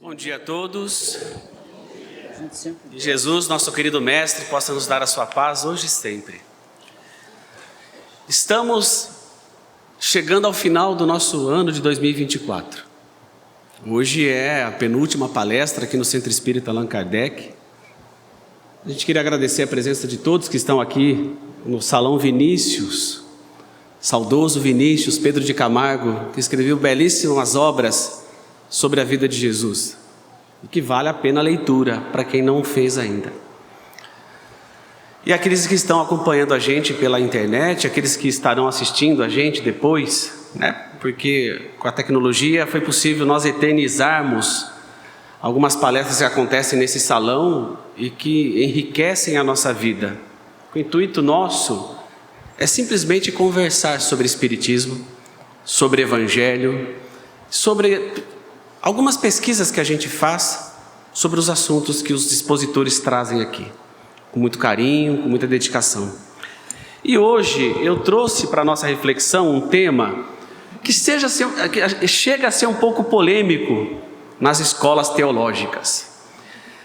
Bom dia a todos. Que Jesus, nosso querido Mestre, possa nos dar a sua paz hoje e sempre. Estamos chegando ao final do nosso ano de 2024. Hoje é a penúltima palestra aqui no Centro Espírita Allan Kardec. A gente queria agradecer a presença de todos que estão aqui no Salão Vinícius, saudoso Vinícius Pedro de Camargo, que escreveu belíssimas obras sobre a vida de Jesus, e que vale a pena a leitura para quem não fez ainda. E aqueles que estão acompanhando a gente pela internet, aqueles que estarão assistindo a gente depois, porque com a tecnologia foi possível nós eternizarmos algumas palestras que acontecem nesse salão e que enriquecem a nossa vida. O intuito nosso é simplesmente conversar sobre Espiritismo, sobre Evangelho, sobre algumas pesquisas que a gente faz sobre os assuntos que os expositores trazem aqui, com muito carinho, com muita dedicação. E hoje eu trouxe para a nossa reflexão um tema que chega a ser um pouco polêmico nas escolas teológicas.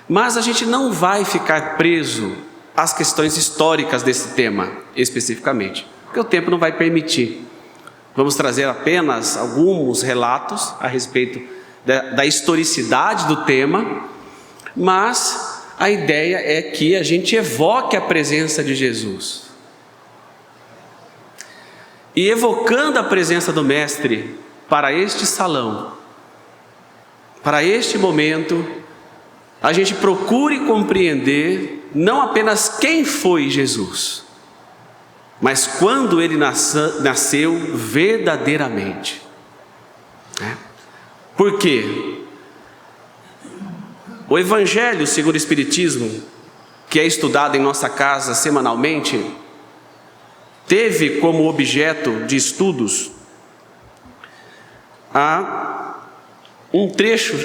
Mas a gente não vai ficar preso às questões históricas desse tema, especificamente, porque o tempo não vai permitir. Vamos trazer apenas alguns relatos a respeito da historicidade do tema, mas a ideia é que a gente evoque a presença de Jesus. E evocando a presença do Mestre para este salão, para este momento, a gente procure compreender não apenas quem foi Jesus, mas quando ele nasceu verdadeiramente. Por quê? O Evangelho segundo o Espiritismo, que é estudado em nossa casa semanalmente, teve como objeto de estudos um trecho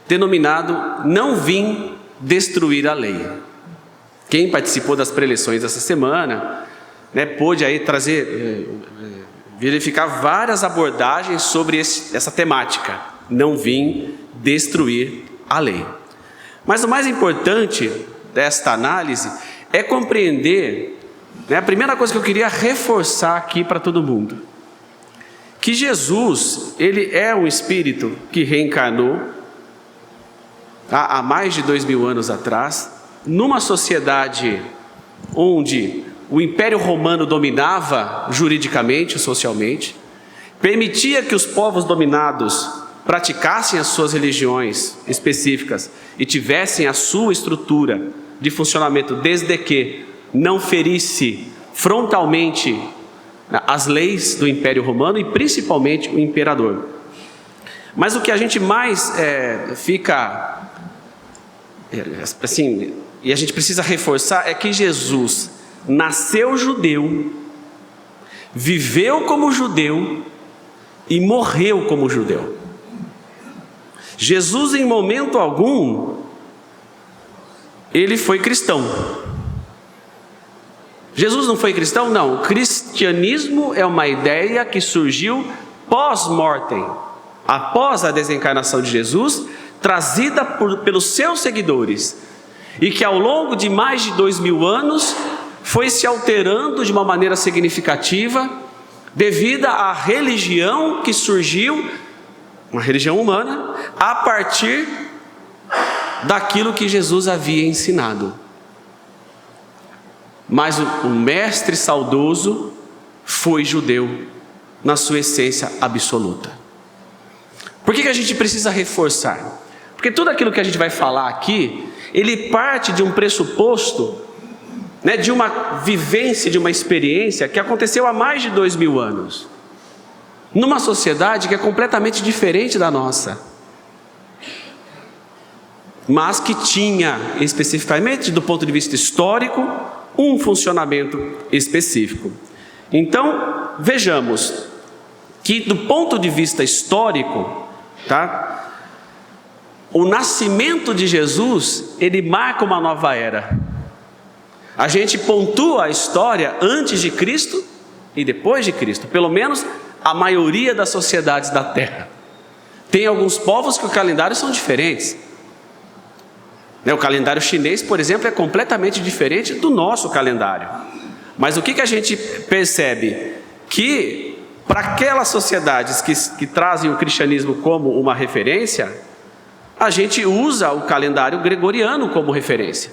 denominado "Não vim destruir a lei". Quem participou das preleções dessa semana, pôde aí verificar várias abordagens sobre essa temática. Não vim destruir a lei. Mas o mais importante desta análise é compreender, a primeira coisa que eu queria reforçar aqui para todo mundo, que Jesus, ele é um espírito que reencarnou há mais de 2000 anos atrás, numa sociedade onde o Império Romano dominava juridicamente e socialmente, permitia que os povos dominados praticassem as suas religiões específicas e tivessem a sua estrutura de funcionamento, desde que não ferisse frontalmente as leis do Império Romano e principalmente o imperador. Mas o que a gente mais fica assim, e a gente precisa reforçar, é que Jesus nasceu judeu, viveu como judeu e morreu como judeu. Jesus, em momento algum, ele foi cristão. Jesus não foi cristão? Não. O cristianismo é uma ideia que surgiu pós-mortem, após a desencarnação de Jesus, trazida pelos seus seguidores, e que ao longo de mais de 2000 anos foi se alterando de uma maneira significativa, devido à religião que surgiu, uma religião humana, a partir daquilo que Jesus havia ensinado. Mas o Mestre saudoso foi judeu na sua essência absoluta. Por que a gente precisa reforçar? Porque tudo aquilo que a gente vai falar aqui, ele parte de um pressuposto, de uma vivência, de uma experiência que aconteceu há mais de 2000 anos. Numa sociedade que é completamente diferente da nossa, mas que tinha, especificamente do ponto de vista histórico, um funcionamento específico. Então, vejamos que do ponto de vista histórico, o nascimento de Jesus, ele marca uma nova era. A gente pontua a história antes de Cristo e depois de Cristo, pelo menos a maioria das sociedades da Terra. Tem alguns povos que os calendários são diferentes. O calendário chinês, por exemplo, é completamente diferente do nosso calendário. Mas o que a gente percebe? Que para aquelas sociedades que trazem o cristianismo como uma referência, a gente usa o calendário gregoriano como referência,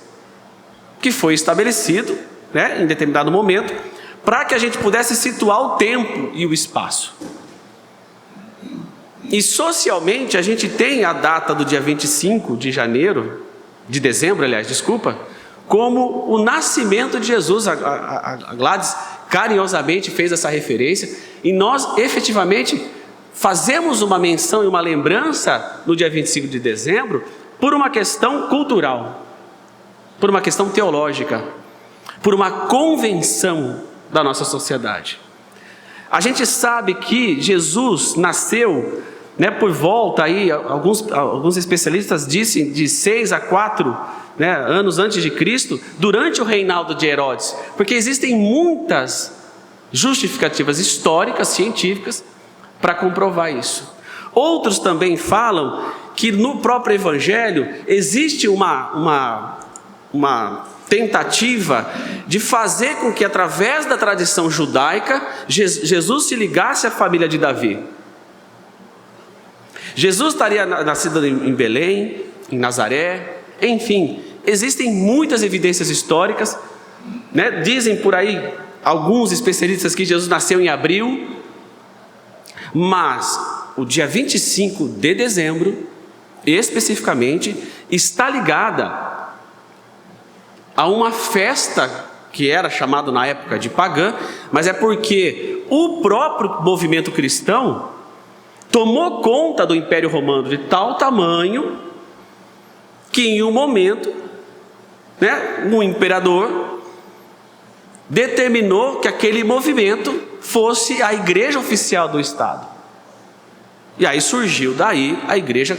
que foi estabelecido, em determinado momento, para que a gente pudesse situar o tempo e o espaço. E socialmente a gente tem a data do dia 25 de dezembro, como o nascimento de Jesus. A Gladys carinhosamente fez essa referência, e nós efetivamente fazemos uma menção e uma lembrança no dia 25 de dezembro por uma questão cultural, por uma questão teológica, por uma convenção da nossa sociedade. A gente sabe que Jesus nasceu, por volta aí, alguns especialistas dizem de 6 a 4 anos antes de Cristo, durante o reinado de Herodes, porque existem muitas justificativas históricas, científicas, para comprovar isso. Outros também falam que no próprio Evangelho existe uma tentativa de fazer com que, através da tradição judaica, Jesus se ligasse à família de Davi. Jesus estaria nascido em Belém, em Nazaré, enfim, existem muitas evidências históricas, dizem por aí alguns especialistas que Jesus nasceu em abril, mas o dia 25 de dezembro, especificamente, está ligada a uma festa que era chamada na época de pagã, mas é porque o próprio movimento cristão tomou conta do Império Romano de tal tamanho que em um momento, um imperador determinou que aquele movimento fosse a igreja oficial do Estado. E aí surgiu daí a Igreja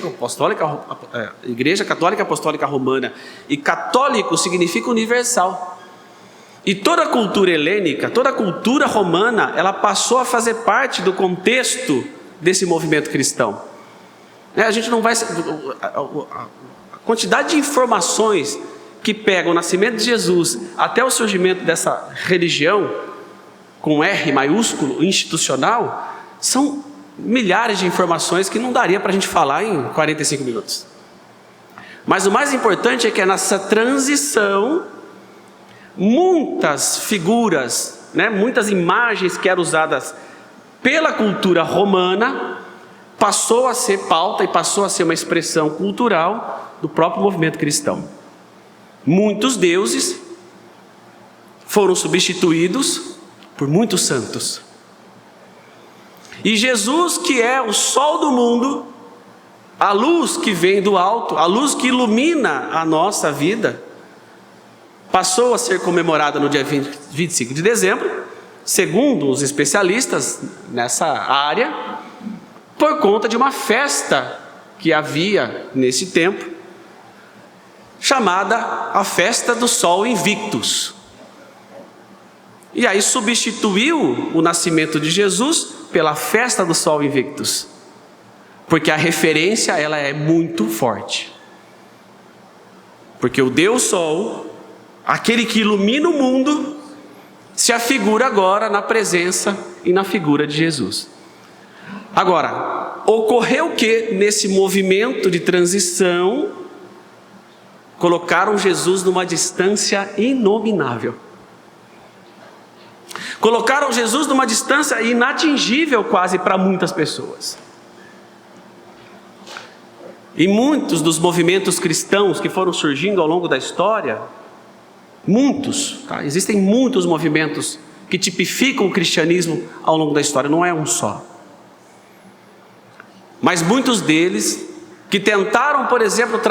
Católica Apostólica Romana. E católico significa universal. E toda a cultura helênica, toda a cultura romana, ela passou a fazer parte do contexto desse movimento cristão. A gente não vai... A quantidade de informações que pegam o nascimento de Jesus até o surgimento dessa religião, com R maiúsculo, institucional, são milhares de informações que não daria para a gente falar em 45 minutos. Mas o mais importante é que nessa transição, muitas figuras, muitas imagens que eram usadas pela cultura romana, passou a ser pauta e passou a ser uma expressão cultural do próprio movimento cristão. Muitos deuses foram substituídos por muitos santos. E Jesus, que é o sol do mundo, a luz que vem do alto, a luz que ilumina a nossa vida, passou a ser comemorada no dia 25 de dezembro, segundo os especialistas nessa área, por conta de uma festa que havia nesse tempo, chamada a Festa do Sol Invictus. E aí substituiu o nascimento de Jesus pela Festa do Sol Invictus, porque a referência ela é muito forte. Porque o Deus Sol, aquele que ilumina o mundo, se afigura agora na presença e na figura de Jesus. Agora, ocorreu que nesse movimento de transição, colocaram Jesus numa distância inominável. Colocaram Jesus numa distância inatingível quase para muitas pessoas. E muitos dos movimentos cristãos que foram surgindo ao longo da história, existem muitos movimentos que tipificam o cristianismo ao longo da história, não é um só. Mas muitos deles que tentaram, por exemplo,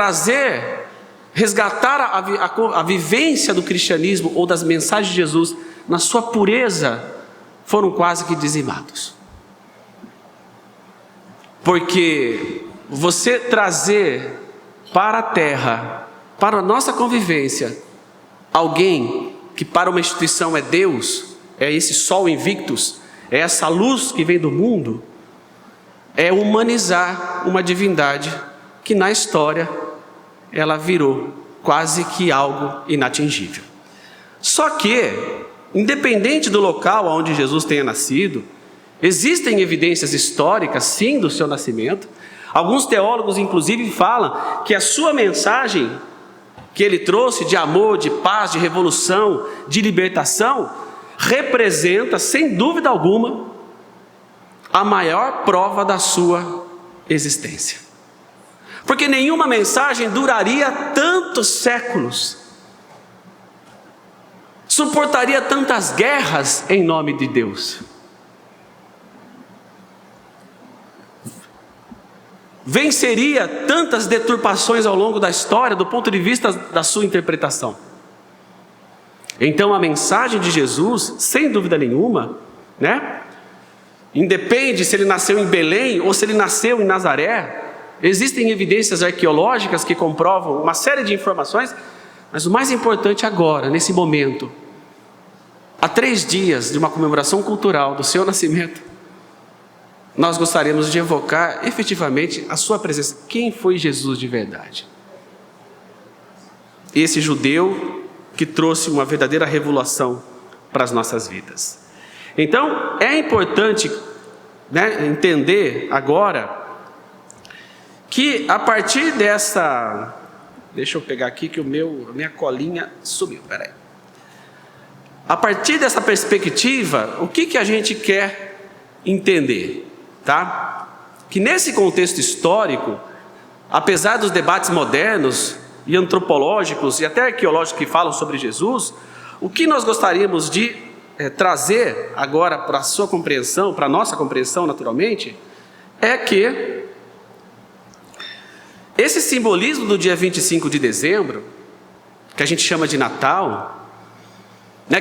resgatar a vivência do cristianismo ou das mensagens de Jesus na sua pureza, foram quase que dizimados. Porque você trazer para a terra, para a nossa convivência, alguém que para uma instituição é Deus, é esse sol invictus, é essa luz que vem do mundo, é humanizar uma divindade que na história ela virou quase que algo inatingível. Só que, independente do local onde Jesus tenha nascido, existem evidências históricas, sim, do seu nascimento. Alguns teólogos, inclusive, falam que a sua mensagem que ele trouxe de amor, de paz, de revolução, de libertação, representa, sem dúvida alguma, a maior prova da sua existência. Porque nenhuma mensagem duraria tantos séculos, suportaria tantas guerras em nome de Deus, venceria tantas deturpações ao longo da história do ponto de vista da sua interpretação. Então a mensagem de Jesus, sem dúvida nenhuma, independe se ele nasceu em Belém ou se ele nasceu em Nazaré. Existem evidências arqueológicas que comprovam uma série de informações, mas o mais importante agora, nesse momento, há 3 dias de uma comemoração cultural do seu nascimento, nós gostaríamos de evocar efetivamente a sua presença. Quem foi Jesus de verdade? Esse judeu que trouxe uma verdadeira revolução para as nossas vidas. Então, é importante entender agora que a partir dessa... Deixa eu pegar aqui que a minha colinha sumiu, peraí. A partir dessa perspectiva, o que a gente quer entender? Que nesse contexto histórico, apesar dos debates modernos e antropológicos e até arqueológicos que falam sobre Jesus, o que nós gostaríamos de trazer agora para a sua compreensão, para a nossa compreensão naturalmente, é que esse simbolismo do dia 25 de dezembro, que a gente chama de Natal,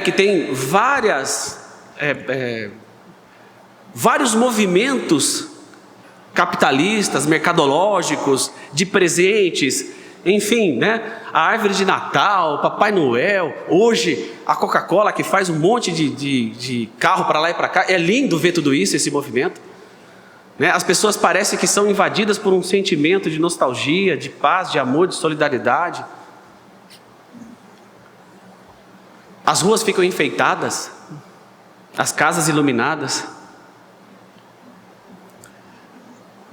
que tem vários movimentos capitalistas, mercadológicos, de presentes, enfim, a árvore de Natal, Papai Noel, hoje a Coca-Cola que faz um monte de carro para lá e para cá. É lindo ver tudo isso, esse movimento. As pessoas parecem que são invadidas por um sentimento de nostalgia, de paz, de amor, de solidariedade. As ruas ficam enfeitadas, as casas iluminadas.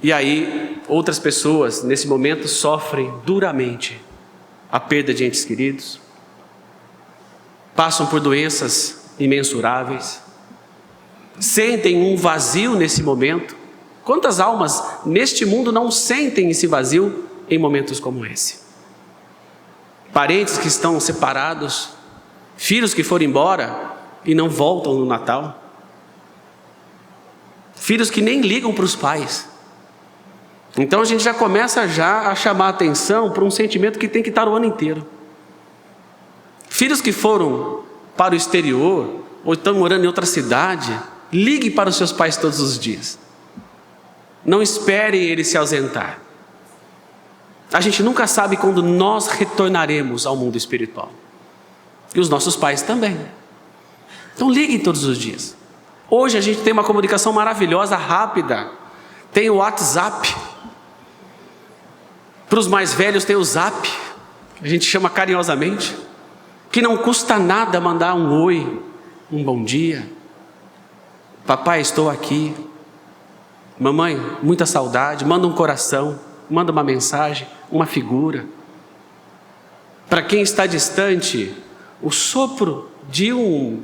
E aí, outras pessoas, nesse momento, sofrem duramente a perda de entes queridos, passam por doenças imensuráveis, sentem um vazio nesse momento. Quantas almas neste mundo não sentem esse vazio em momentos como esse? Parentes que estão separados, filhos que foram embora e não voltam no Natal, filhos que nem ligam para os pais. Então a gente já começa a chamar a atenção para um sentimento que tem que estar o ano inteiro. Filhos que foram para o exterior ou estão morando em outra cidade, ligue para os seus pais todos os dias. Não espere ele se ausentar. A gente nunca sabe quando nós retornaremos ao mundo espiritual. E os nossos pais também. Então liguem todos os dias. Hoje a gente tem uma comunicação maravilhosa, rápida. Tem o WhatsApp. Para os mais velhos tem o Zap, que a gente chama carinhosamente, que não custa nada mandar um oi, um bom dia. Papai, estou aqui. Mamãe, muita saudade. Manda um coração, manda uma mensagem, uma figura. Para quem está distante, o sopro de um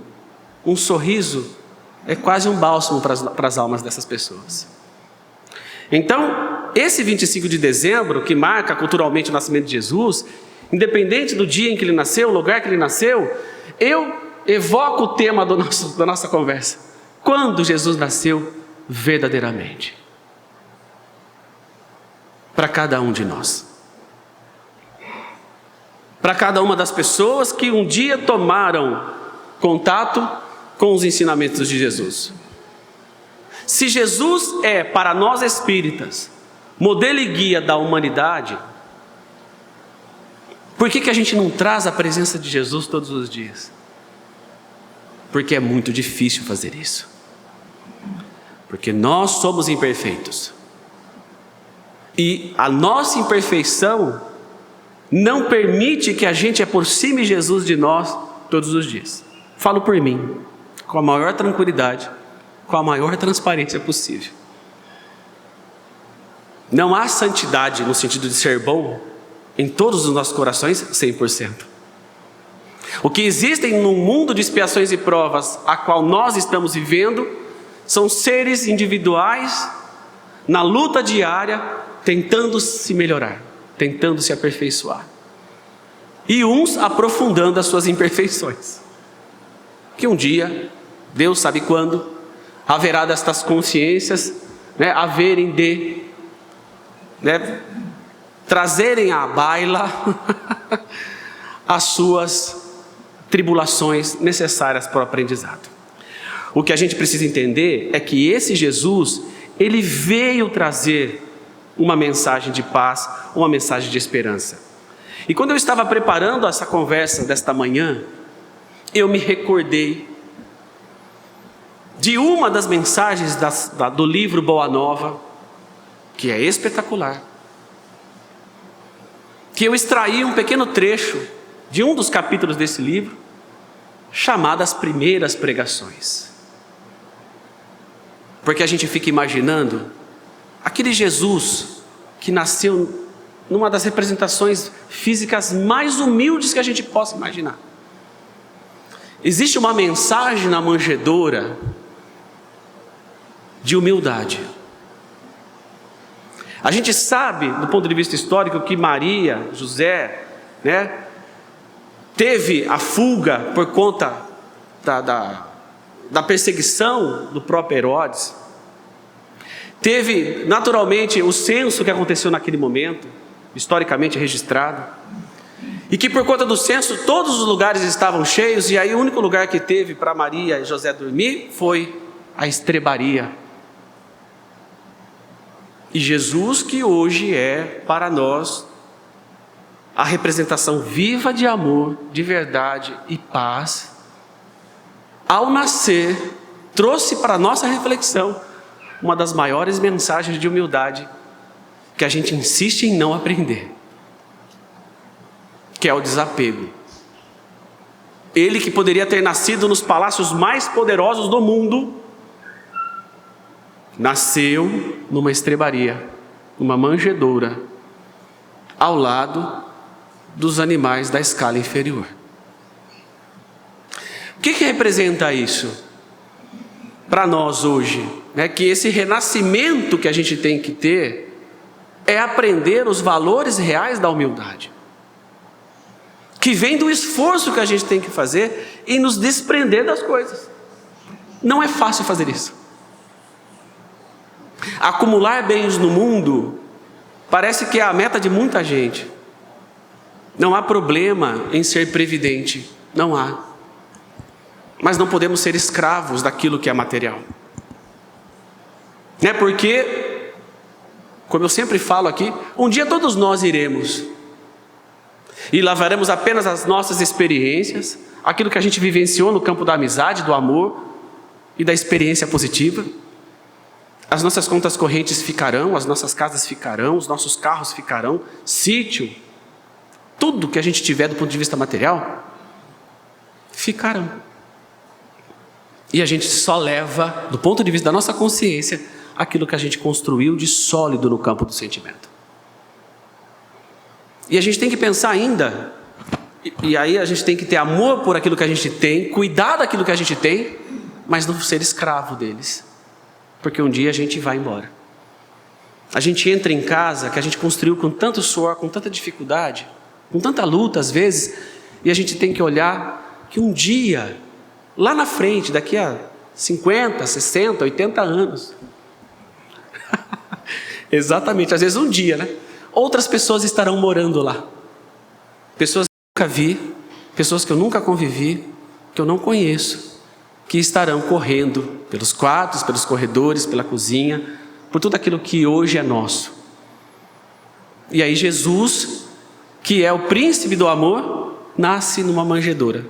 sorriso é quase um bálsamo para as almas dessas pessoas. Então, esse 25 de dezembro, que marca culturalmente o nascimento de Jesus, independente do dia em que ele nasceu, o lugar que ele nasceu, eu evoco o tema da nossa conversa. Quando Jesus nasceu verdadeiramente? Para cada um de nós. Para cada uma das pessoas que um dia tomaram contato com os ensinamentos de Jesus. Se Jesus é, para nós espíritas, modelo e guia da humanidade, por que a gente não traz a presença de Jesus todos os dias? Porque é muito difícil fazer isso. Porque nós somos imperfeitos. E a nossa imperfeição não permite que a gente aproxime Jesus de nós todos os dias. Falo por mim, com a maior tranquilidade, com a maior transparência possível. Não há santidade no sentido de ser bom em todos os nossos corações 100%. O que existem no mundo de expiações e provas a qual nós estamos vivendo são seres individuais na luta diária, tentando se melhorar, tentando se aperfeiçoar. E uns aprofundando as suas imperfeições. Que um dia, Deus sabe quando, haverá destas consciências, haverem de trazerem à baila as suas tribulações necessárias para o aprendizado. O que a gente precisa entender é que esse Jesus, ele veio trazer uma mensagem de paz, uma mensagem de esperança. E quando eu estava preparando essa conversa desta manhã, eu me recordei de uma das mensagens do livro Boa Nova, que é espetacular, que eu extraí um pequeno trecho de um dos capítulos desse livro, chamado As Primeiras Pregações. Porque a gente fica imaginando aquele Jesus que nasceu numa das representações físicas mais humildes que a gente possa imaginar. Existe uma mensagem na manjedoura de humildade. A gente sabe, do ponto de vista histórico, que Maria, José, teve a fuga por conta da perseguição do próprio Herodes. Teve, naturalmente, o censo que aconteceu naquele momento, historicamente registrado. E que por conta do censo, todos os lugares estavam cheios, e aí o único lugar que teve para Maria e José dormir foi a estrebaria. E Jesus, que hoje é para nós a representação viva de amor, de verdade e paz, ao nascer, trouxe para a nossa reflexão uma das maiores mensagens de humildade que a gente insiste em não aprender, que é o desapego. Ele que poderia ter nascido nos palácios mais poderosos do mundo, nasceu numa estrebaria, numa manjedoura, ao lado dos animais da escala inferior. O que representa isso para nós hoje? Que esse renascimento que a gente tem que ter é aprender os valores reais da humildade, que vem do esforço que a gente tem que fazer em nos desprender das coisas. Não é fácil fazer isso. Acumular bens no mundo parece que é a meta de muita gente. Não há problema em ser previdente, não há. Mas não podemos ser escravos daquilo que é material. Porque, como eu sempre falo aqui, um dia todos nós iremos. E levaremos apenas as nossas experiências, aquilo que a gente vivenciou no campo da amizade, do amor e da experiência positiva. As nossas contas correntes ficarão, as nossas casas ficarão, os nossos carros ficarão, sítio, tudo que a gente tiver do ponto de vista material, ficarão. E a gente só leva, do ponto de vista da nossa consciência, aquilo que a gente construiu de sólido no campo do sentimento. E a gente tem que pensar ainda, e aí a gente tem que ter amor por aquilo que a gente tem, cuidar daquilo que a gente tem, mas não ser escravo deles. Porque um dia a gente vai embora. A gente entra em casa que a gente construiu com tanto suor, com tanta dificuldade, com tanta luta às vezes, e a gente tem que olhar que um dia, lá na frente, daqui a 50, 60, 80 anos, exatamente, às vezes um dia, outras pessoas estarão morando lá. Pessoas que eu nunca vi, pessoas que eu nunca convivi, que eu não conheço, que estarão correndo pelos quartos, pelos corredores, pela cozinha, por tudo aquilo que hoje é nosso. E aí Jesus, que é o príncipe do amor, nasce numa manjedoura.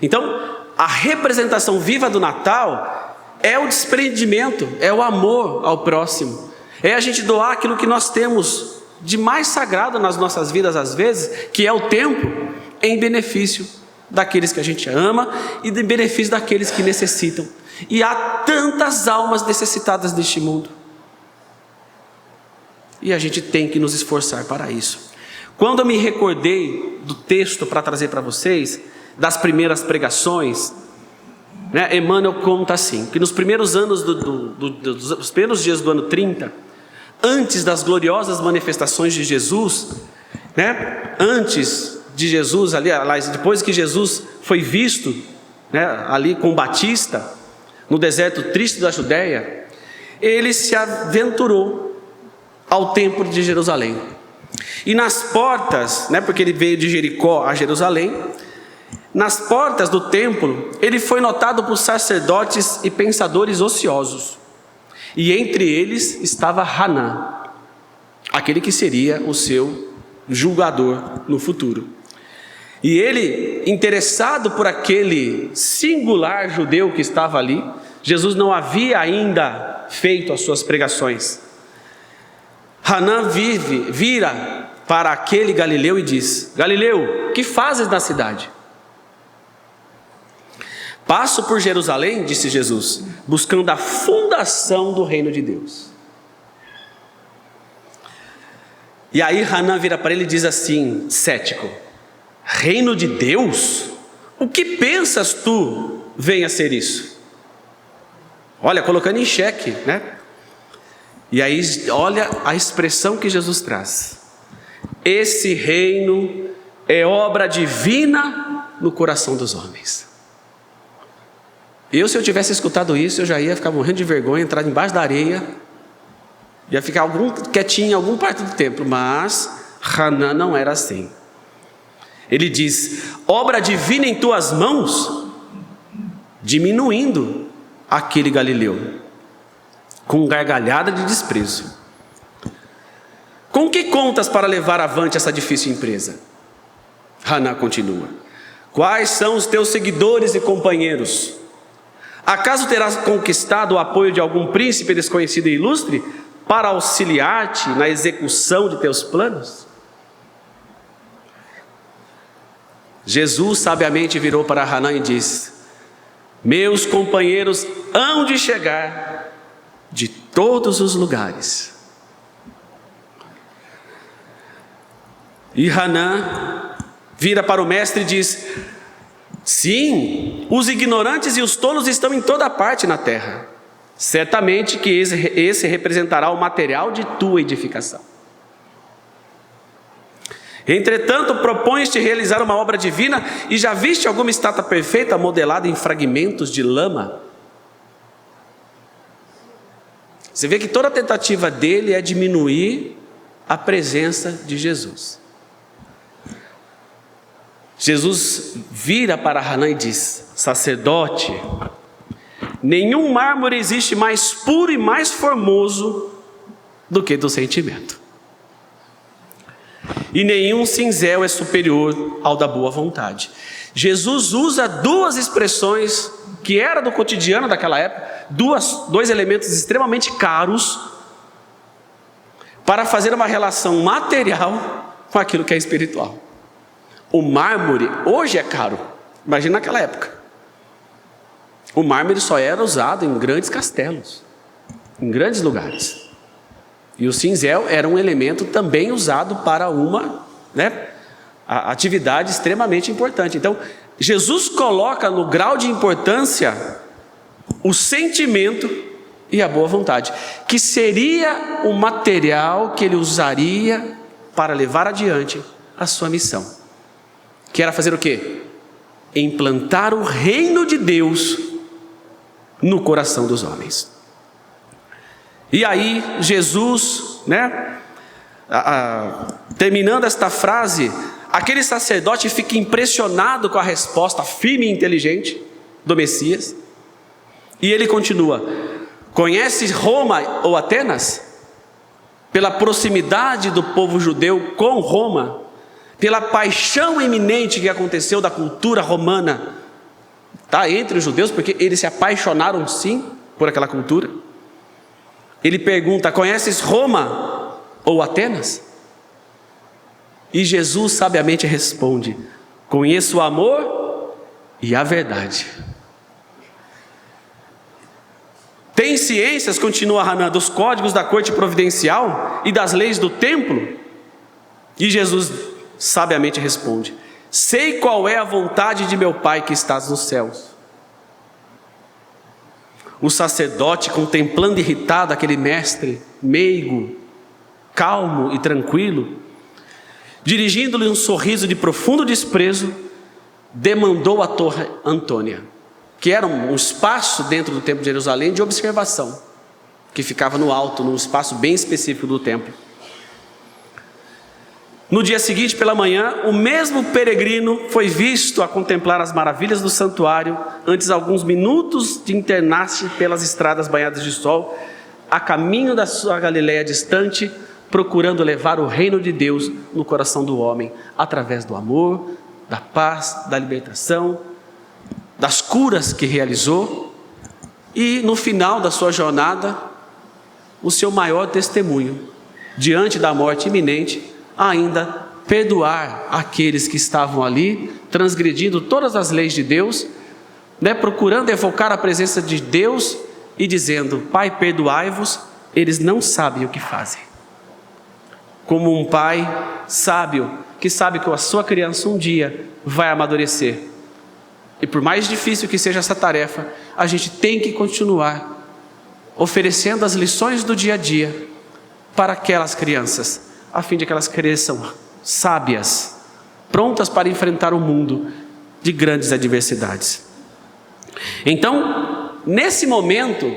Então, a representação viva do Natal é o desprendimento, é o amor ao próximo, É a gente doar aquilo que nós temos de mais sagrado nas nossas vidas às vezes, que é o tempo, em benefício daqueles que a gente ama e em benefício daqueles que necessitam. E há tantas almas necessitadas neste mundo. E a gente tem que nos esforçar para isso. Quando eu me recordei do texto para trazer para vocês, das primeiras pregações, Emmanuel conta assim, que nos primeiros anos dos primeiros dias do ano 30, antes das gloriosas manifestações de Jesus, antes de Jesus, depois que Jesus foi visto, ali com Batista, no deserto triste da Judéia, ele se aventurou ao templo de Jerusalém. E nas portas, porque ele veio de Jericó a Jerusalém, nas portas do templo, ele foi notado por sacerdotes e pensadores ociosos. E entre eles estava Haná, aquele que seria o seu julgador no futuro. E ele, interessado por aquele singular judeu que estava ali, Jesus não havia ainda feito as suas pregações. Haná vira para aquele Galileu e diz: Galileu, que fazes na cidade? Passo por Jerusalém, disse Jesus, buscando a fundação do reino de Deus. E aí Haná vira para ele e diz assim, cético: reino de Deus? O que pensas tu venha a ser isso? Olha, colocando em xeque, E aí, olha a expressão que Jesus traz: esse reino é obra divina no coração dos homens. Se eu tivesse escutado isso, eu já ia ficar morrendo de vergonha, entrar embaixo da areia, ia ficar quietinho em algum parte do templo. Mas Haná não era assim. Ele diz: obra divina em tuas mãos, diminuindo aquele Galileu, com gargalhada de desprezo. Com que contas para levar avante essa difícil empresa? Haná continua: quais são os teus seguidores e companheiros? Acaso terás conquistado o apoio de algum príncipe desconhecido e ilustre para auxiliar-te na execução de teus planos? Jesus sabiamente virou para Haná e disse: meus companheiros hão de chegar de todos os lugares. E Haná vira para o mestre e diz: sim, os ignorantes e os tolos estão em toda parte na terra. Certamente que esse representará o material de tua edificação. Entretanto, propões-te realizar uma obra divina e já viste alguma estátua perfeita modelada em fragmentos de lama? Você vê que toda a tentativa dele é diminuir a presença de Jesus. Jesus vira para Haná e diz: sacerdote, nenhum mármore existe mais puro e mais formoso do que do sentimento. E nenhum cinzel é superior ao da boa vontade. Jesus usa duas expressões que era do cotidiano daquela época, dois elementos extremamente caros, para fazer uma relação material com aquilo que é espiritual. O mármore hoje é caro, imagina naquela época. O mármore só era usado em grandes castelos, em grandes lugares. E o cinzel era um elemento também usado para uma atividade extremamente importante. Então, Jesus coloca no grau de importância o sentimento e a boa vontade, que seria o material que ele usaria para levar adiante a sua missão. Que era fazer o quê? Implantar o reino de Deus no coração dos homens. E aí Jesus, terminando esta frase, aquele sacerdote fica impressionado com a resposta firme e inteligente do Messias. E ele continua: conhece Roma ou Atenas? Pela proximidade do povo judeu com Roma, pela paixão iminente que aconteceu da cultura romana, entre os judeus, porque eles se apaixonaram sim por aquela cultura. Ele pergunta: conheces Roma ou Atenas? E Jesus sabiamente responde: conheço o amor e a verdade. Tem ciências, continua Hanan, dos códigos da corte providencial e das leis do templo? E Jesus sabiamente responde: sei qual é a vontade de meu Pai que estás nos céus. O sacerdote, contemplando irritado aquele mestre meigo, calmo e tranquilo, dirigindo-lhe um sorriso de profundo desprezo, demandou a torre Antônia, que era um espaço dentro do templo de Jerusalém de observação, que ficava no alto, num espaço bem específico do templo. No dia seguinte, pela manhã, o mesmo peregrino foi visto a contemplar as maravilhas do santuário, antes alguns minutos de internar-se pelas estradas banhadas de sol, a caminho da sua Galileia distante, procurando levar o reino de Deus no coração do homem, através do amor, da paz, da libertação, das curas que realizou, e no final da sua jornada, o seu maior testemunho, diante da morte iminente, ainda perdoar aqueles que estavam ali, transgredindo todas as leis de Deus, procurando evocar a presença de Deus e dizendo: Pai, perdoai-vos, eles não sabem o que fazem. Como um pai sábio, que sabe que a sua criança um dia vai amadurecer. E por mais difícil que seja essa tarefa, a gente tem que continuar oferecendo as lições do dia a dia para aquelas crianças, a fim de que elas cresçam sábias, prontas para enfrentar o mundo de grandes adversidades. Então, nesse momento,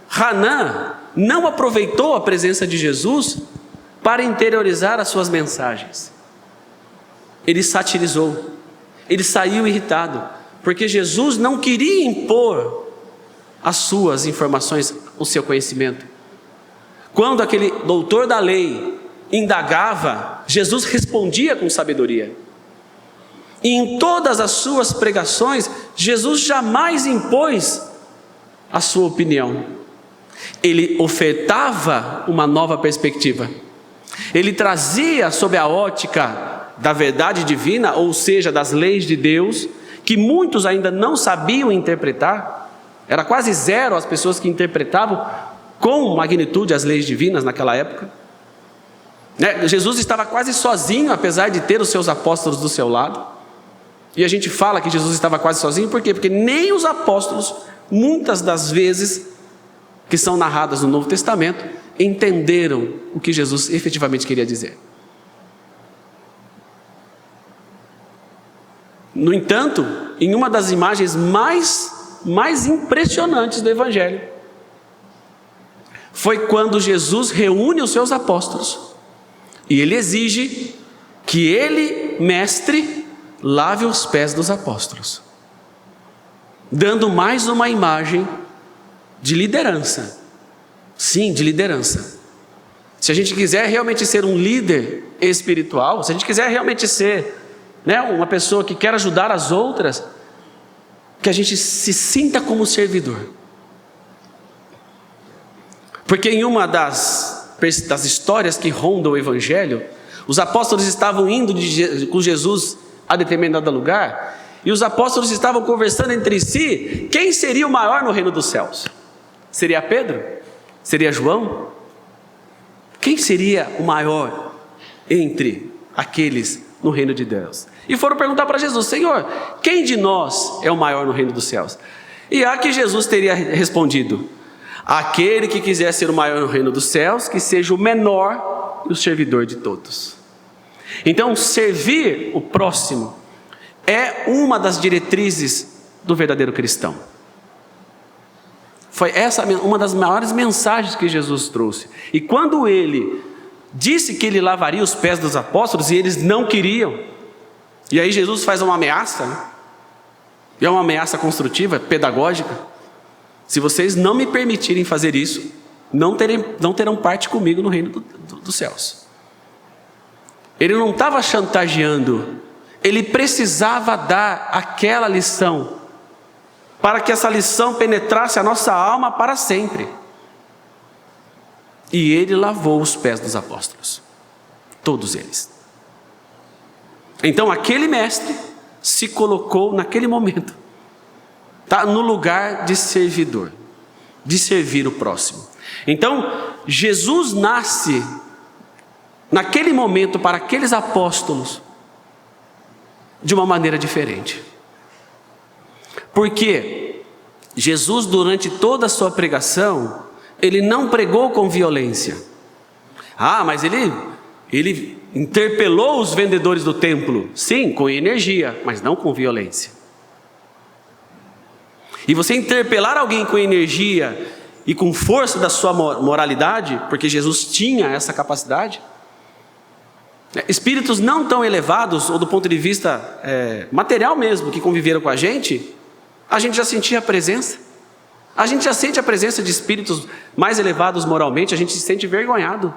Hanan não aproveitou a presença de Jesus para interiorizar as suas mensagens. Ele satirizou, ele saiu irritado, porque Jesus não queria impor as suas informações, o seu conhecimento. Quando aquele doutor da lei indagava, Jesus respondia com sabedoria. E em todas as suas pregações, Jesus jamais impôs a sua opinião. Ele ofertava uma nova perspectiva. Ele trazia sob a ótica da verdade divina, ou seja, das leis de Deus, que muitos ainda não sabiam interpretar. Era quase zero as pessoas que interpretavam com magnitude as leis divinas naquela época. Jesus estava quase sozinho, apesar de ter os seus apóstolos do seu lado. E a gente fala que Jesus estava quase sozinho, por quê? Porque nem os apóstolos, muitas das vezes que são narradas no Novo Testamento, entenderam o que Jesus efetivamente queria dizer. No entanto, em uma das imagens mais impressionantes do Evangelho, foi quando Jesus reúne os seus apóstolos e ele exige que ele, mestre, lave os pés dos apóstolos, dando mais uma imagem de liderança. Sim, de liderança. Se a gente quiser realmente ser um líder espiritual, se a gente quiser realmente ser uma pessoa que quer ajudar as outras, que a gente se sinta como servidor. Porque em uma das histórias que rondam o Evangelho, os apóstolos estavam indo com Jesus a determinado lugar, e os apóstolos estavam conversando entre si, quem seria o maior no reino dos céus? Seria Pedro? Seria João? Quem seria o maior entre aqueles no reino de Deus? E foram perguntar para Jesus: Senhor, quem de nós é o maior no reino dos céus? E a que Jesus teria respondido: aquele que quiser ser o maior no reino dos céus, que seja o menor e o servidor de todos. Então, servir o próximo é uma das diretrizes do verdadeiro cristão. Foi essa uma das maiores mensagens que Jesus trouxe. E quando ele disse que ele lavaria os pés dos apóstolos, e eles não queriam, e aí Jesus faz uma ameaça, e é uma ameaça construtiva, pedagógica: se vocês não me permitirem fazer isso, não terão parte comigo no reino dos céus. Ele não estava chantageando, ele precisava dar aquela lição, para que essa lição penetrasse a nossa alma para sempre. E ele lavou os pés dos apóstolos, todos eles. Então aquele mestre se colocou naquele momento, no lugar de servidor, de servir o próximo. Então Jesus nasce naquele momento para aqueles apóstolos de uma maneira diferente. Porque Jesus, durante toda a sua pregação, ele não pregou com violência. Mas ele interpelou os vendedores do templo, sim, com energia, mas não com violência. E você interpelar alguém com energia e com força da sua moralidade, porque Jesus tinha essa capacidade. Espíritos não tão elevados, ou do ponto de vista material mesmo, que conviveram com a gente já sentia a presença. A gente já sente a presença de espíritos mais elevados moralmente, a gente se sente envergonhado.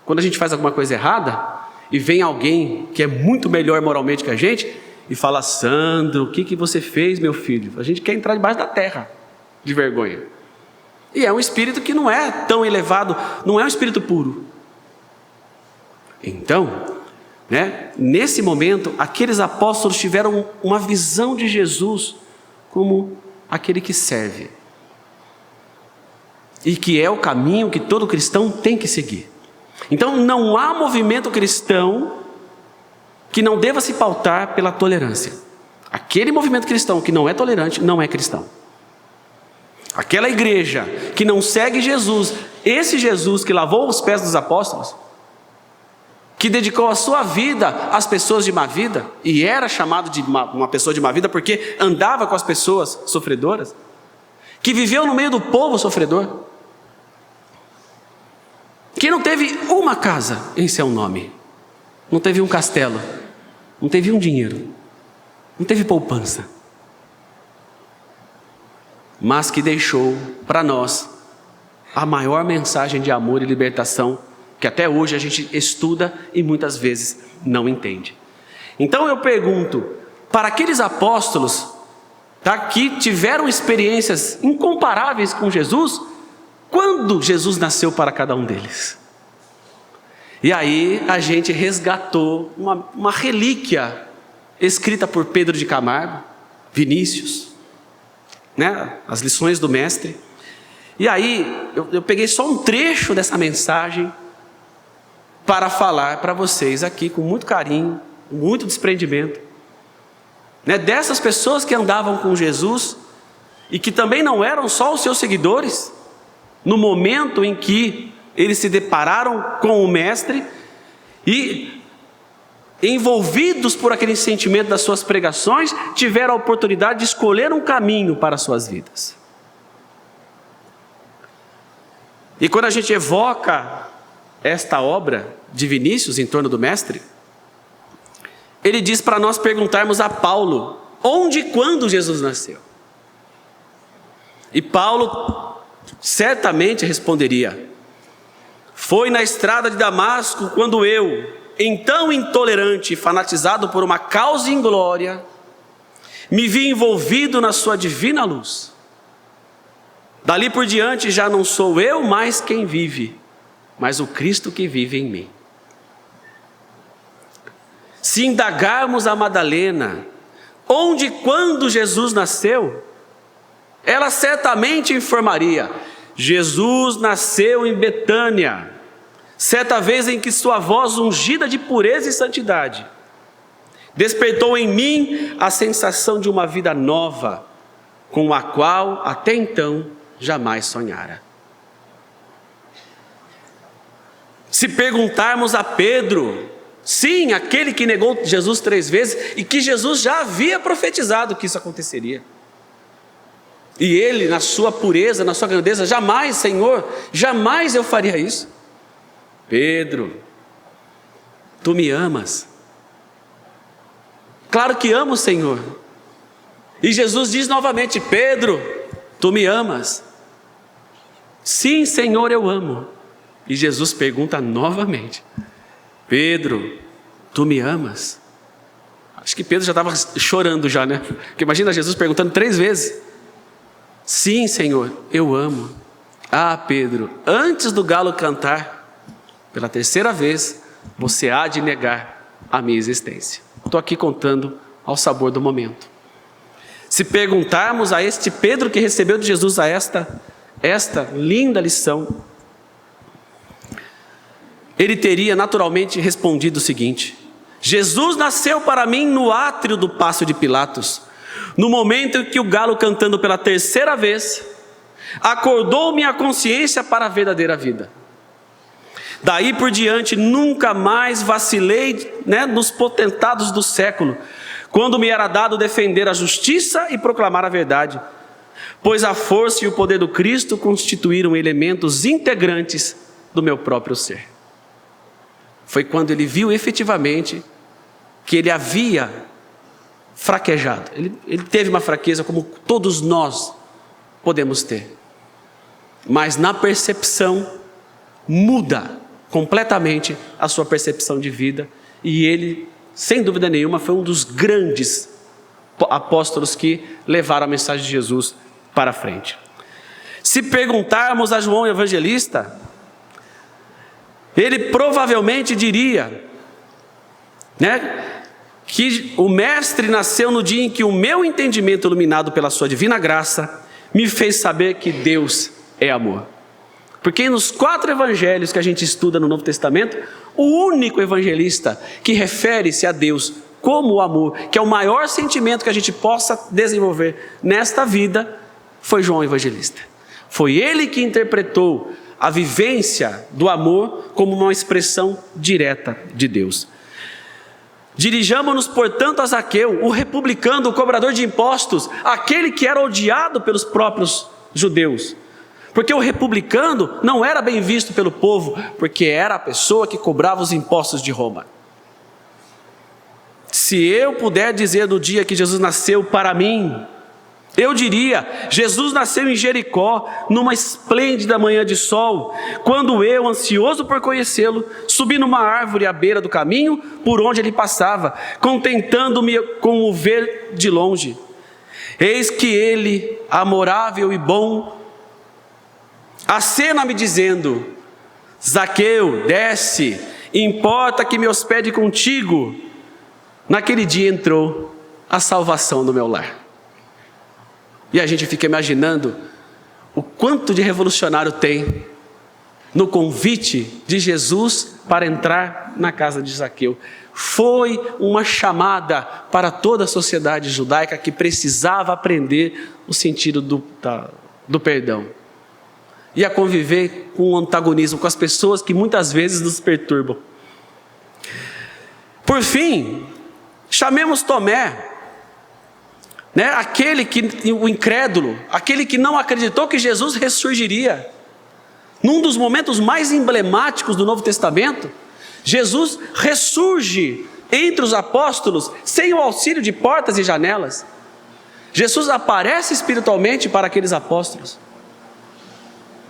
Quando a gente faz alguma coisa errada, e vem alguém que é muito melhor moralmente que a gente, e fala: Sandro, o que você fez, meu filho? A gente quer entrar debaixo da terra, de vergonha. E é um espírito que não é tão elevado, não é um espírito puro. Então, nesse momento, aqueles apóstolos tiveram uma visão de Jesus como aquele que serve. E que é o caminho que todo cristão tem que seguir. Então não há movimento cristão que não deva se pautar pela tolerância. Aquele movimento cristão que não é tolerante, não é cristão. Aquela igreja que não segue Jesus, esse Jesus que lavou os pés dos apóstolos, que dedicou a sua vida às pessoas de má vida, e era chamado de uma pessoa de má vida porque andava com as pessoas sofredoras, que viveu no meio do povo sofredor, que não teve uma casa em seu nome, não teve um castelo, não teve um dinheiro, não teve poupança, mas que deixou para nós a maior mensagem de amor e libertação, que até hoje a gente estuda e muitas vezes não entende. Então eu pergunto, para aqueles apóstolos que tiveram experiências incomparáveis com Jesus, quando Jesus nasceu para cada um deles? E aí a gente resgatou uma relíquia escrita por Pedro de Camargo, Vinícius, as lições do mestre. E aí eu peguei só um trecho dessa mensagem para falar para vocês aqui com muito carinho, muito desprendimento, dessas pessoas que andavam com Jesus e que também não eram só os seus seguidores. No momento em que eles se depararam com o mestre e, envolvidos por aquele sentimento das suas pregações, tiveram a oportunidade de escolher um caminho para as suas vidas. E quando a gente evoca esta obra de Vinícius em torno do mestre, ele diz para nós perguntarmos a Paulo onde e quando Jesus nasceu. E Paulo certamente responderia: foi na estrada de Damasco, quando eu, então intolerante e fanatizado por uma causa inglória, me vi envolvido na sua divina luz. Dali por diante já não sou eu mais quem vive, mas o Cristo que vive em mim. Se indagarmos a Madalena onde e quando Jesus nasceu, ela certamente informaria: Jesus nasceu em Betânia, certa vez em que sua voz ungida de pureza e santidade despertou em mim a sensação de uma vida nova, com a qual até então jamais sonhara. Se perguntarmos a Pedro, sim, aquele que negou Jesus 3 vezes e que Jesus já havia profetizado que isso aconteceria, e ele, na sua pureza, na sua grandeza: jamais, Senhor, jamais eu faria isso. Pedro, tu me amas? Claro que amo, Senhor. E Jesus diz novamente: Pedro, tu me amas? Sim, Senhor, eu amo. E Jesus pergunta novamente: Pedro, tu me amas? Acho que Pedro já estava chorando já, Porque imagina Jesus perguntando 3 vezes. Sim, Senhor, eu amo. Ah, Pedro, antes do galo cantar, pela terceira vez, você há de negar a minha existência. Estou aqui contando ao sabor do momento. Se perguntarmos a este Pedro que recebeu de Jesus esta linda lição, ele teria naturalmente respondido o seguinte: Jesus nasceu para mim no átrio do Pátio de Pilatos, no momento em que o galo, cantando pela terceira vez, acordou minha consciência para a verdadeira vida. Daí por diante nunca mais vacilei, nos potentados do século, quando me era dado defender a justiça e proclamar a verdade, pois a força e o poder do Cristo constituíram elementos integrantes do meu próprio ser. Foi quando ele viu efetivamente que ele havia fraquejado. Ele teve uma fraqueza como todos nós podemos ter. Mas na percepção muda completamente a sua percepção de vida. E ele, sem dúvida nenhuma, foi um dos grandes apóstolos que levaram a mensagem de Jesus para frente. Se perguntarmos a João Evangelista, ele provavelmente diria, que o mestre nasceu no dia em que o meu entendimento, iluminado pela sua divina graça, me fez saber que Deus é amor. Porque nos 4 evangelhos que a gente estuda no Novo Testamento, o único evangelista que refere-se a Deus como o amor, que é o maior sentimento que a gente possa desenvolver nesta vida, foi João Evangelista. Foi ele que interpretou a vivência do amor como uma expressão direta de Deus. Dirijamo-nos, portanto, a Zaqueu, o republicano, o cobrador de impostos, aquele que era odiado pelos próprios judeus. Porque o republicano não era bem visto pelo povo, porque era a pessoa que cobrava os impostos de Roma. Se eu puder dizer do dia que Jesus nasceu para mim, eu diria: Jesus nasceu em Jericó, numa esplêndida manhã de sol, quando eu, ansioso por conhecê-lo, subi numa árvore à beira do caminho por onde ele passava, contentando-me com o ver de longe. Eis que ele, amorável e bom, acena-me dizendo: Zaqueu, desce, importa que me hospede contigo. Naquele dia entrou a salvação no meu lar. E a gente fica imaginando o quanto de revolucionário tem no convite de Jesus para entrar na casa de Zaqueu. Foi uma chamada para toda a sociedade judaica que precisava aprender o sentido do perdão. E a conviver com o antagonismo, com as pessoas que muitas vezes nos perturbam. Por fim, chamemos Tomé, o incrédulo, aquele que não acreditou que Jesus ressurgiria. Num dos momentos mais emblemáticos do Novo Testamento, Jesus ressurge entre os apóstolos sem o auxílio de portas e janelas. Jesus aparece espiritualmente para aqueles apóstolos.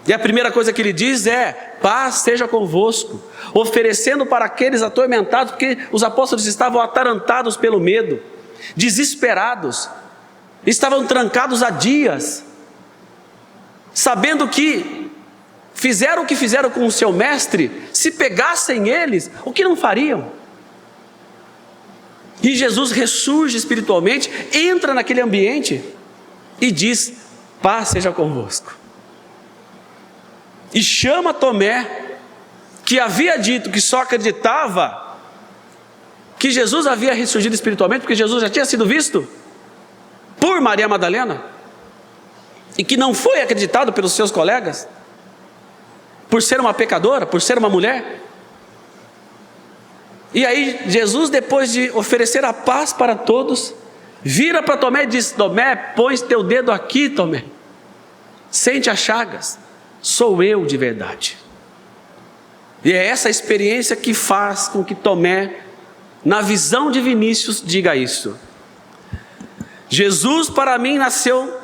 E a primeira coisa que ele diz é: paz seja convosco, oferecendo para aqueles atormentados, porque os apóstolos estavam atarantados pelo medo, desesperados, estavam trancados há dias, sabendo que fizeram o que fizeram com o seu mestre, se pegassem eles, o que não fariam? E Jesus ressurge espiritualmente, entra naquele ambiente e diz: paz seja convosco. E chama Tomé, que havia dito que só acreditava que Jesus havia ressurgido espiritualmente, porque Jesus já tinha sido visto por Maria Madalena, e que não foi acreditado pelos seus colegas, por ser uma pecadora, por ser uma mulher. E aí Jesus, depois de oferecer a paz para todos, vira para Tomé e diz: Tomé, põe teu dedo aqui, Tomé, sente as chagas, sou eu de verdade. E é essa experiência que faz com que Tomé, na visão de Vinícius, diga isso: Jesus para mim nasceu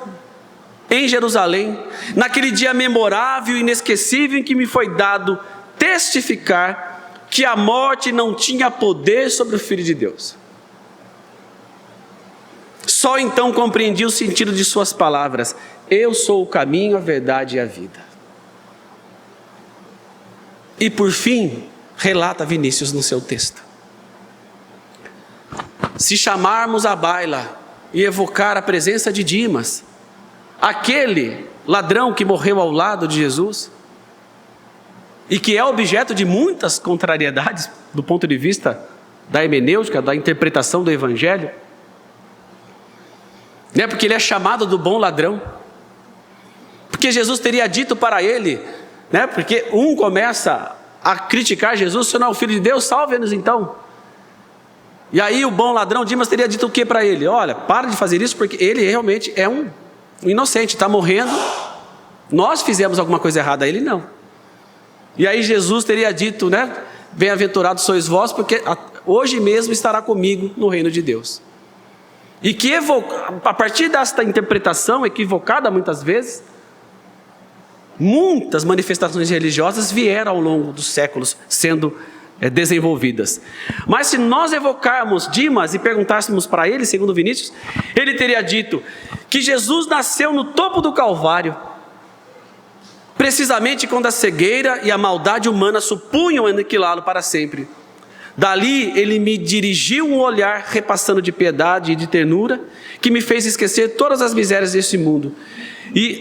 em Jerusalém, naquele dia memorável e inesquecível em que me foi dado testificar que a morte não tinha poder sobre o Filho de Deus. Só então compreendi o sentido de suas palavras: eu sou o caminho, a verdade e a vida. E por fim, relata Vinícius no seu texto: se chamarmos à baila e evocar a presença de Dimas, aquele ladrão que morreu ao lado de Jesus, e que é objeto de muitas contrariedades do ponto de vista da hermenêutica, da interpretação do Evangelho, né? Porque ele é chamado do bom ladrão, porque Jesus teria dito para ele, né? Porque um começa a criticar Jesus: se não é o Filho de Deus, salve-nos então. E aí o bom ladrão Dimas teria dito o que para ele? Olha, para de fazer isso, porque ele realmente é um inocente, está morrendo, nós fizemos alguma coisa errada, ele não. E aí Jesus teria dito, né? Bem-aventurados sois vós, porque hoje mesmo estará comigo no reino de Deus. E que a partir desta interpretação equivocada muitas vezes, muitas manifestações religiosas vieram ao longo dos séculos sendo desenvolvidas. Mas se nós evocarmos Dimas e perguntássemos para ele, segundo Vinícius, ele teria dito que Jesus nasceu no topo do Calvário, precisamente quando a cegueira e a maldade humana supunham aniquilá-lo para sempre. Dali ele me dirigiu um olhar repassando de piedade e de ternura, que me fez esquecer todas as misérias desse mundo e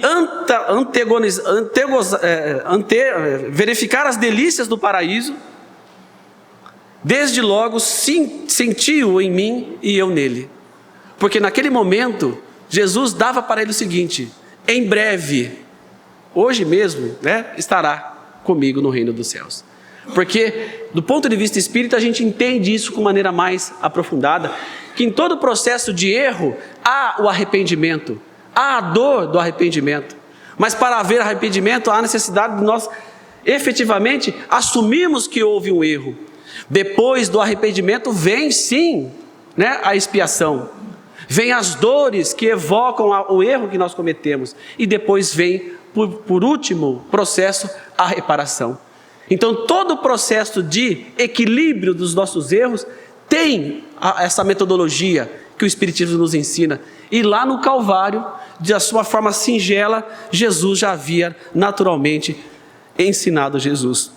verificar as delícias do paraíso. Desde logo sentiu em mim e eu nele, porque naquele momento Jesus dava para ele o seguinte: em breve, hoje mesmo, né, estará comigo no reino dos céus. Porque do ponto de vista espírita a gente entende isso com maneira mais aprofundada, que em todo processo de erro há o arrependimento, há a dor do arrependimento, mas para haver arrependimento há a necessidade de nós efetivamente assumirmos que houve um erro. Depois do arrependimento vem sim, né, a expiação, vem as dores que evocam o erro que nós cometemos, e depois vem, por último processo, a reparação. Então todo o processo de equilíbrio dos nossos erros tem essa metodologia que o Espiritismo nos ensina, e lá no Calvário, de sua forma singela, Jesus já havia naturalmente ensinado Jesus.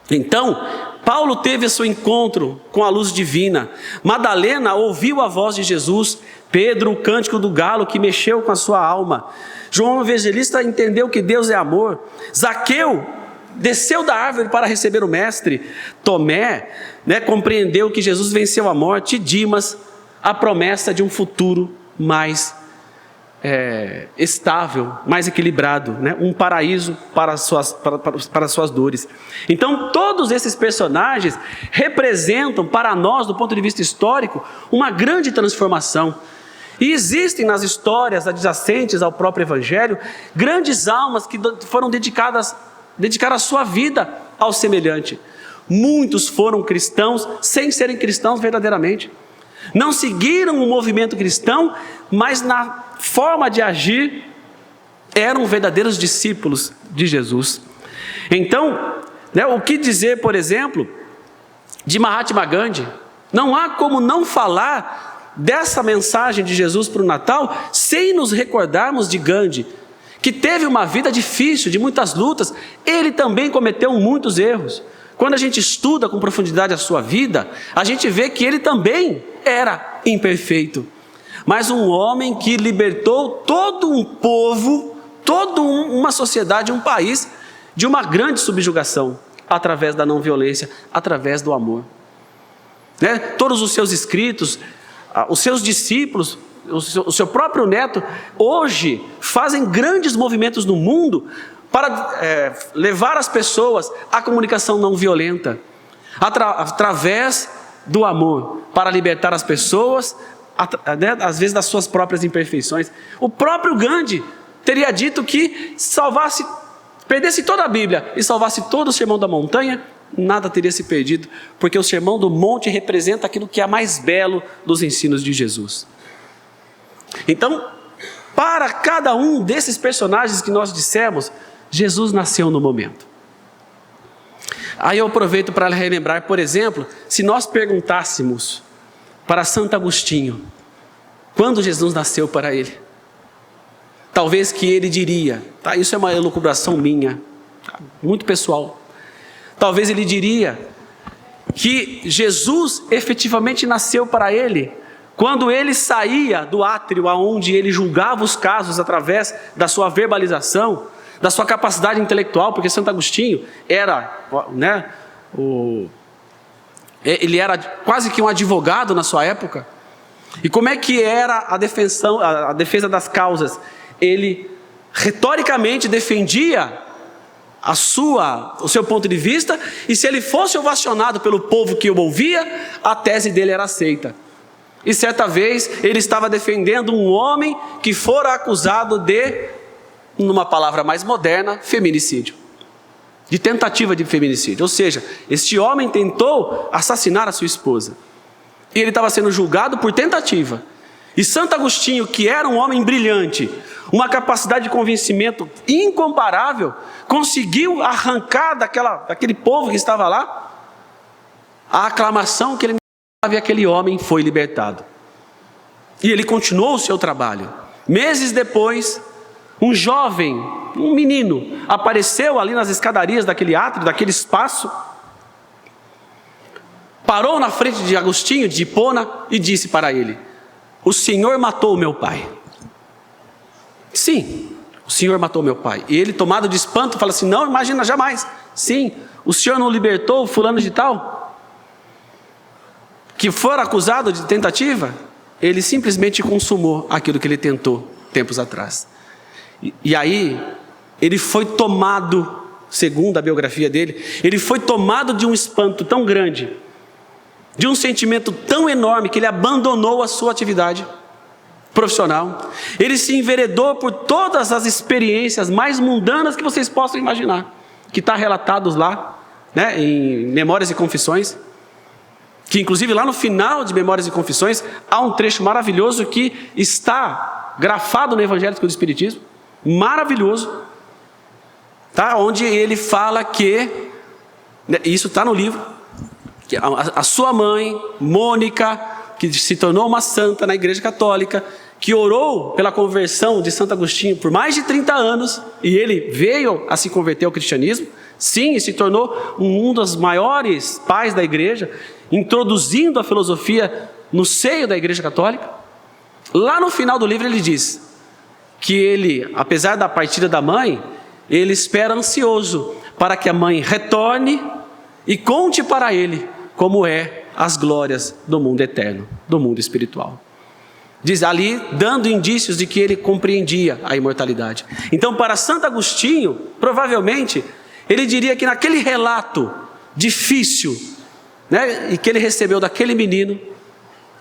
Então Paulo teve seu encontro com a luz divina, Madalena ouviu a voz de Jesus, Pedro o cântico do galo que mexeu com a sua alma, João o Evangelista entendeu que Deus é amor, Zaqueu desceu da árvore para receber o mestre, Tomé, né, compreendeu que Jesus venceu a morte, e Dimas a promessa de um futuro mais estável, mais equilibrado, né? Um paraíso para as suas dores. Então todos esses personagens representam para nós, do ponto de vista histórico, uma grande transformação. E existem nas histórias adjacentes ao próprio Evangelho grandes almas que foram dedicar a sua vida ao semelhante. Muitos foram cristãos sem serem cristãos verdadeiramente. Não seguiram o movimento cristão, mas na forma de agir eram verdadeiros discípulos de Jesus. Então, né, o que dizer, por exemplo, de Mahatma Gandhi? Não há como não falar dessa mensagem de Jesus para o Natal sem nos recordarmos de Gandhi, que teve uma vida difícil, de muitas lutas. Ele também cometeu muitos erros. Quando a gente estuda com profundidade a sua vida, a gente vê que ele também era imperfeito, mas um homem que libertou todo um povo, toda uma sociedade, um país, de uma grande subjugação, através da não violência, através do amor. Né? Todos os seus escritos, os seus discípulos, o seu próprio neto, hoje fazem grandes movimentos no mundo para levar as pessoas à comunicação não violenta, através do amor, para libertar as pessoas, às vezes das suas próprias imperfeições. O próprio Gandhi teria dito que perdesse toda a Bíblia e salvasse todo o Sermão da Montanha, nada teria se perdido, porque o Sermão do Monte representa aquilo que é mais belo dos ensinos de Jesus. Então, para cada um desses personagens que nós dissemos, Jesus nasceu no momento. Aí eu aproveito para relembrar, por exemplo, se nós perguntássemos para Santo Agostinho, quando Jesus nasceu para ele, talvez que ele diria, tá, isso é uma elucubração minha, tá, muito pessoal, talvez ele diria que Jesus efetivamente nasceu para ele quando ele saía do átrio onde ele julgava os casos através da sua verbalização, da sua capacidade intelectual, porque Santo Agostinho era, né, ele era quase que um advogado na sua época. E como é que era a defesa das causas? Ele retoricamente defendia o seu ponto de vista, e se ele fosse ovacionado pelo povo que o ouvia, a tese dele era aceita. E certa vez ele estava defendendo um homem que fora acusado de, numa palavra mais moderna, feminicídio, de tentativa de feminicídio. Ou seja, este homem tentou assassinar a sua esposa, e ele estava sendo julgado por tentativa. E Santo Agostinho, que era um homem brilhante, uma capacidade de convencimento incomparável, conseguiu arrancar daquele povo que estava lá a aclamação que ele dava, e aquele homem foi libertado. E ele continuou o seu trabalho. Meses depois, um jovem, um menino, apareceu ali nas escadarias daquele átrio, daquele espaço, parou na frente de Agostinho, de Hipona, e disse para ele: o Senhor matou meu pai. Sim, o Senhor matou meu pai. E ele, tomado de espanto, fala assim: não, imagina, jamais. Sim, o Senhor não libertou o fulano de tal, que fora acusado de tentativa? Ele simplesmente consumou aquilo que ele tentou tempos atrás. E aí, ele foi tomado, segundo a biografia dele, ele foi tomado de um espanto tão grande, de um sentimento tão enorme, que ele abandonou a sua atividade profissional. Ele se enveredou por todas as experiências mais mundanas que vocês possam imaginar, que está relatados lá, né, em Memórias e Confissões, que inclusive lá no final de Memórias e Confissões há um trecho maravilhoso que está grafado no Evangelho do Espiritismo, maravilhoso, tá? Onde ele fala que, isso está no livro, que a sua mãe, Mônica, que se tornou uma santa na Igreja Católica, que orou pela conversão de Santo Agostinho por mais de 30 anos, e ele veio a se converter ao cristianismo, sim, e se tornou um dos maiores pais da Igreja, introduzindo a filosofia no seio da Igreja Católica. Lá no final do livro ele diz que ele, apesar da partida da mãe, ele espera ansioso para que a mãe retorne e conte para ele como é as glórias do mundo eterno, do mundo espiritual. Diz ali, dando indícios de que ele compreendia a imortalidade. Então, para Santo Agostinho, provavelmente, ele diria que naquele relato difícil, né, e que ele recebeu daquele menino,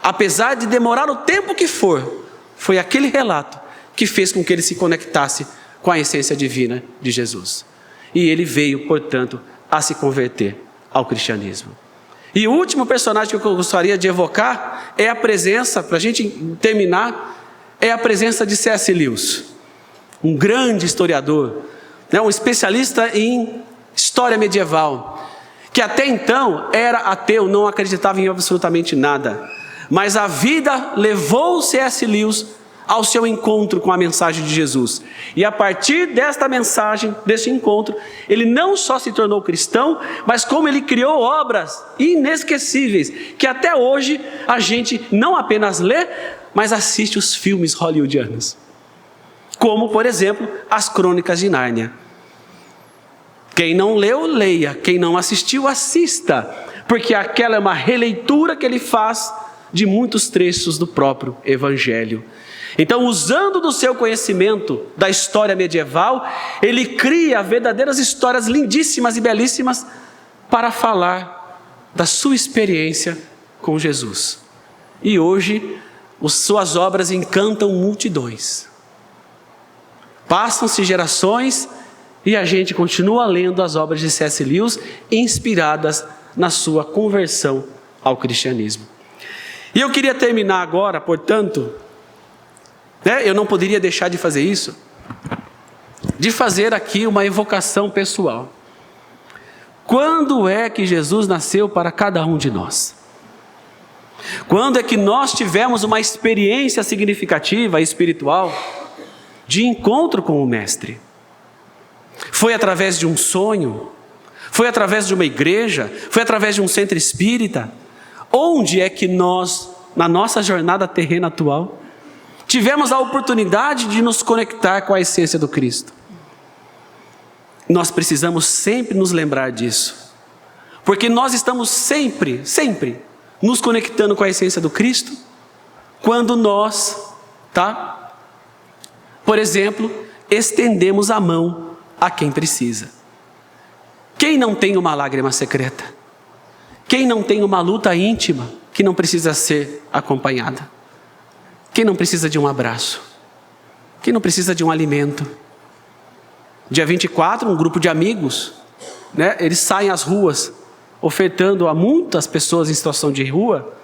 apesar de demorar o tempo que for, foi aquele relato que fez com que ele se conectasse com a essência divina de Jesus. E ele veio, portanto, a se converter ao cristianismo. E o último personagem que eu gostaria de evocar é a presença, para a gente terminar, é a presença de C.S. Lewis, um grande historiador, né, um especialista em história medieval, que até então era ateu, não acreditava em absolutamente nada, mas a vida levou C.S. Lewis ao seu encontro com a mensagem de Jesus. E a partir desta mensagem, desse encontro, ele não só se tornou cristão, mas como ele criou obras inesquecíveis, que até hoje a gente não apenas lê, mas assiste os filmes hollywoodianos. Como, por exemplo, as Crônicas de Nárnia. Quem não leu, leia. Quem não assistiu, assista. Porque aquela é uma releitura que ele faz de muitos trechos do próprio Evangelho. Então, usando do seu conhecimento da história medieval, ele cria verdadeiras histórias lindíssimas e belíssimas para falar da sua experiência com Jesus. E hoje, suas obras encantam multidões. Passam-se gerações e a gente continua lendo as obras de C.S. Lewis, inspiradas na sua conversão ao cristianismo. E eu queria terminar agora, portanto, eu não poderia deixar de fazer isso, de fazer aqui uma evocação pessoal. Quando é que Jesus nasceu para cada um de nós? Quando é que nós tivemos uma experiência significativa, espiritual, de encontro com o Mestre? Foi através de um sonho? Foi através de uma igreja? Foi através de um centro espírita? Onde é que nós, na nossa jornada terrena atual, tivemos a oportunidade de nos conectar com a essência do Cristo? Nós precisamos sempre nos lembrar disso, porque nós estamos sempre nos conectando com a essência do Cristo, quando nós, por exemplo, estendemos a mão a quem precisa. Quem não tem uma lágrima secreta? Quem não tem uma luta íntima que não precisa ser acompanhada? Quem não precisa de um abraço? Quem não precisa de um alimento? Dia 24, um grupo de amigos, eles saem às ruas, ofertando a muitas pessoas em situação de rua,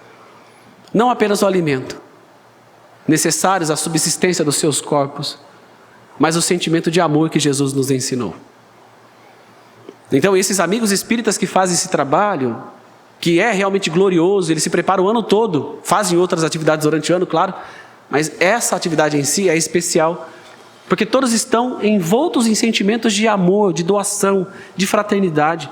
não apenas o alimento, necessários à subsistência dos seus corpos, mas o sentimento de amor que Jesus nos ensinou. Então, esses amigos espíritas que fazem esse trabalho, que é realmente glorioso, eles se preparam o ano todo, fazem outras atividades durante o ano, claro, mas essa atividade em si é especial, porque todos estão envoltos em sentimentos de amor, de doação, de fraternidade,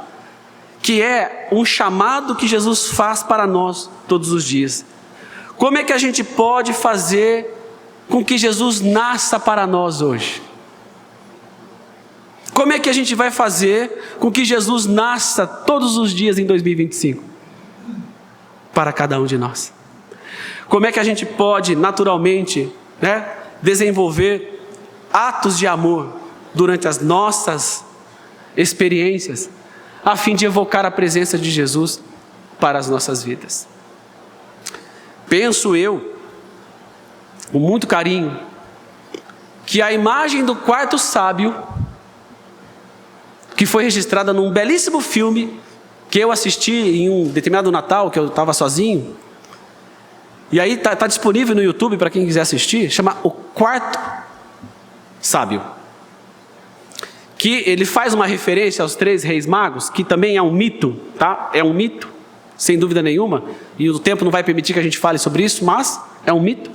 que é um chamado que Jesus faz para nós todos os dias. Como é que a gente pode fazer com que Jesus nasça para nós hoje? Como é que a gente vai fazer com que Jesus nasça todos os dias em 2025? Para cada um de nós. Como é que a gente pode naturalmente desenvolver atos de amor durante as nossas experiências, a fim de evocar a presença de Jesus para as nossas vidas? Penso eu, com muito carinho, que a imagem do quarto sábio, que foi registrada num belíssimo filme que eu assisti em um determinado Natal, que eu estava sozinho, e aí está disponível no YouTube para quem quiser assistir, chama O Quarto Sábio, que ele faz uma referência aos 3 reis magos, que também é um mito, é um mito, sem dúvida nenhuma, e o tempo não vai permitir que a gente fale sobre isso, mas é um mito.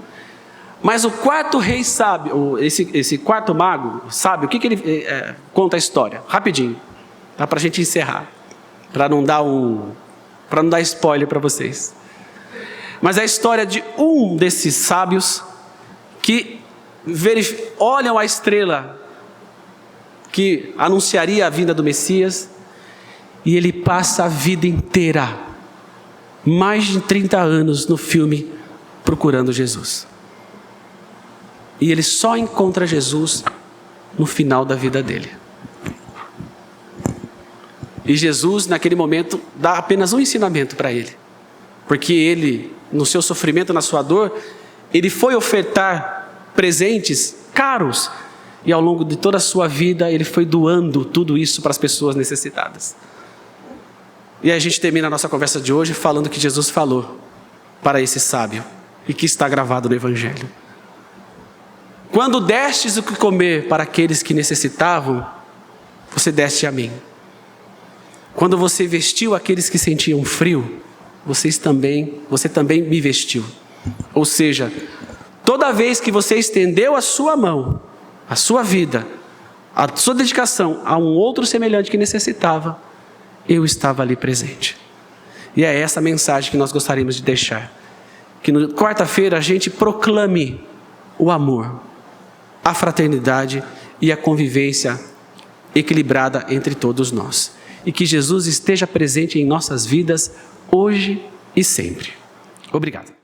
Mas o quarto rei sábio, esse quarto mago sábio, o que ele conta a história? Rapidinho, para a gente encerrar, para não dar spoiler para vocês. Mas é a história de um desses sábios que olham a estrela que anunciaria a vinda do Messias, e ele passa a vida inteira, mais de 30 anos no filme, procurando Jesus. E ele só encontra Jesus no final da vida dele. E Jesus, naquele momento, dá apenas um ensinamento para ele. Porque ele, no seu sofrimento, na sua dor, ele foi ofertar presentes caros. E ao longo de toda a sua vida, ele foi doando tudo isso para as pessoas necessitadas. E a gente termina a nossa conversa de hoje falando que Jesus falou para esse sábio, e que está gravado no Evangelho. Quando destes o que comer para aqueles que necessitavam, você deste a mim. Quando você vestiu aqueles que sentiam frio, você também me vestiu. Ou seja, toda vez que você estendeu a sua mão, a sua vida, a sua dedicação a um outro semelhante que necessitava, eu estava ali presente. E é essa mensagem que nós gostaríamos de deixar. Que na quarta-feira a gente proclame o amor, a fraternidade e a convivência equilibrada entre todos nós. E que Jesus esteja presente em nossas vidas hoje e sempre. Obrigado.